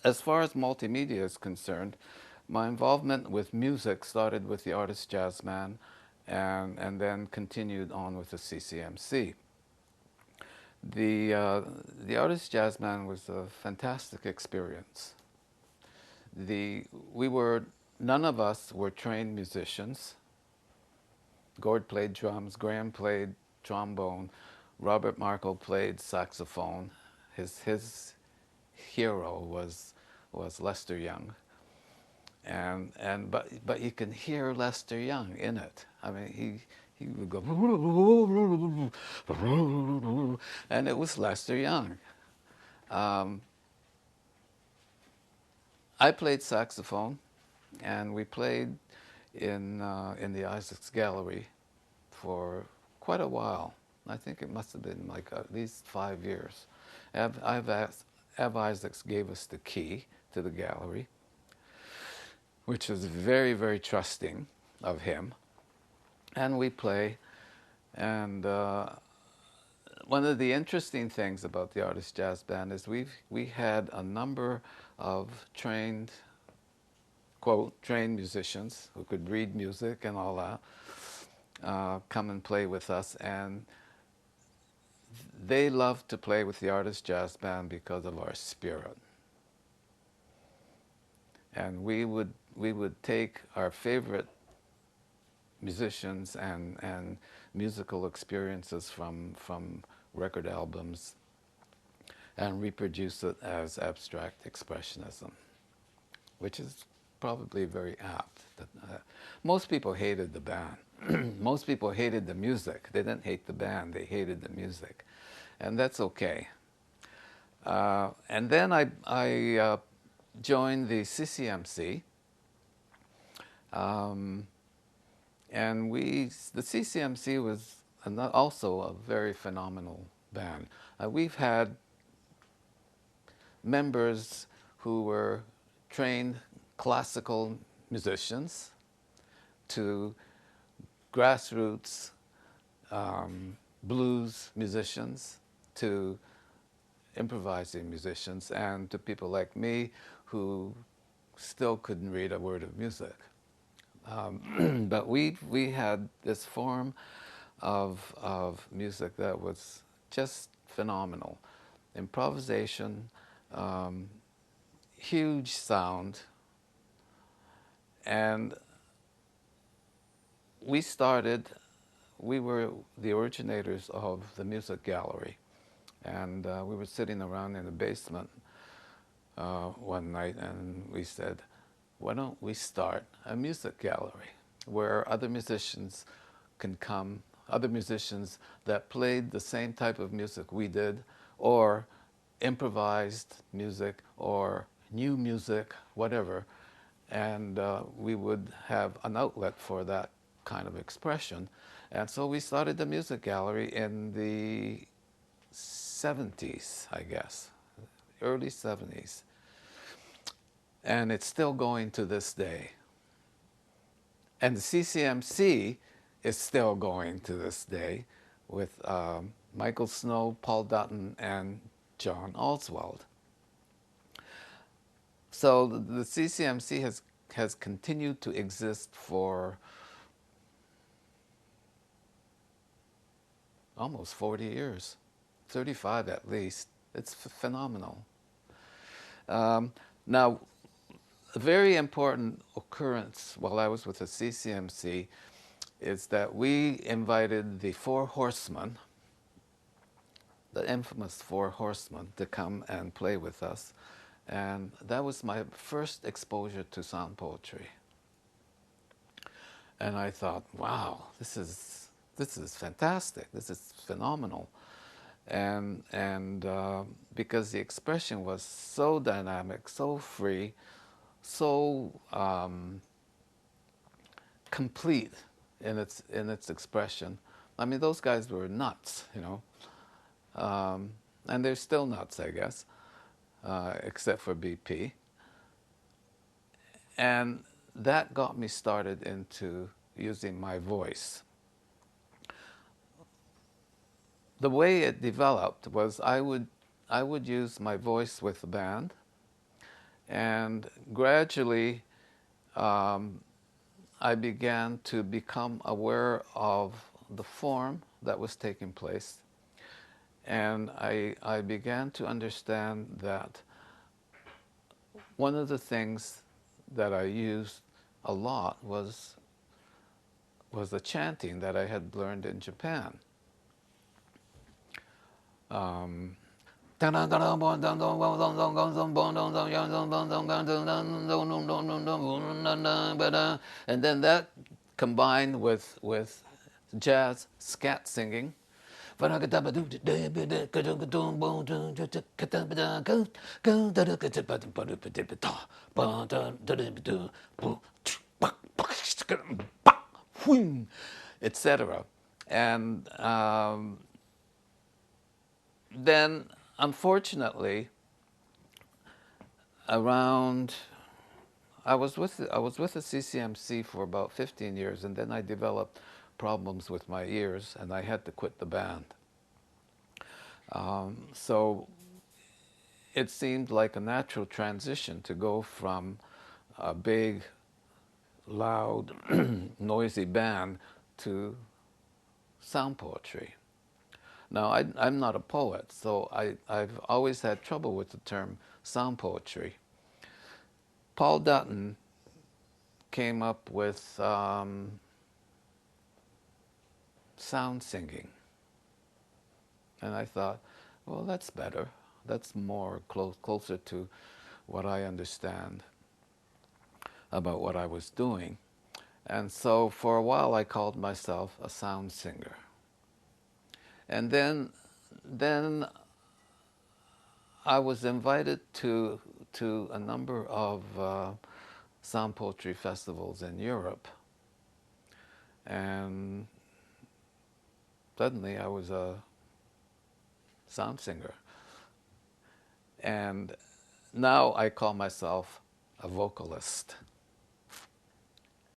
As far as multimedia is concerned, my involvement with music started with the Artist Jazzman and then continued on with the CCMC. The Artist Jazzman was a fantastic experience. The, we were, none of us were trained musicians. Gord played drums, Graham played trombone, Robert Markle played saxophone. His hero was Lester Young, and but you can hear Lester Young in it. I mean, he would go, and it was Lester Young. Um, I played saxophone, and we played in the Isaacs Gallery for quite a while. I think it must have been like at least 5 years. Av Isaacs gave us the key to the gallery, which was very, very trusting of him. And we play. And one of the interesting things about the Artist Jazz Band is we had a number of trained, quote, trained musicians who could read music and all that, come and play with us. And they loved to play with the Artist Jazz Band because of our spirit. And we would take our favorite musicians and musical experiences from record albums and reproduce it as abstract expressionism, which is probably very apt. Most people hated the band. Most people hated the music. They didn't hate the band, they hated the music. And that's okay. And then I joined the CCMC. And the CCMC was also a very phenomenal band. We've had members who were trained classical musicians to grassroots blues musicians to improvising musicians and to people like me who still couldn't read a word of music. But we had this form of music that was just phenomenal. Improvisation, huge sound, and we were the originators of the music gallery, and we were sitting around in the basement one night, and we said, why don't we start a music gallery where other musicians can come, other musicians that played the same type of music we did, or improvised music, or new music, whatever, and we would have an outlet for that kind of expression. And so we started the music gallery in the 70s, I guess, early 70s. And it's still going to this day. And the CCMC is still going to this day with Michael Snow, Paul Dutton, and John Oswald. So the CCMC has continued to exist for almost 40 years, 35 at least. It's phenomenal. Now, a very important occurrence while I was with the CCMC is that we invited the Four Horsemen, the infamous Four Horsemen, to come and play with us. And that was my first exposure to sound poetry. And I thought, wow, this is fantastic. This is phenomenal. And because the expression was so dynamic, so free, so complete in its expression. I mean, those guys were nuts, you know, and they're still nuts, I guess, except for BP. And that got me started into using my voice. The way it developed was I would use my voice with the band, And gradually, I began to become aware of the form that was taking place. And I began to understand that one of the things that I used a lot was the chanting that I had learned in Japan. And then that combined with jazz scat singing. Etc. And then, unfortunately, around I was with the CCMC for about 15 years, and then I developed problems with my ears, and I had to quit the band. So it seemed like a natural transition to go from a big, loud, noisy band to sound poetry. Now, I'm not a poet, so I've always had trouble with the term sound poetry. Paul Dutton came up with sound singing. And I thought, well, that's better. That's more closer to what I understand about what I was doing. And so for a while I called myself a sound singer. And then I was invited to a number of sound poetry festivals in Europe. And suddenly I was a sound singer. And now I call myself a vocalist.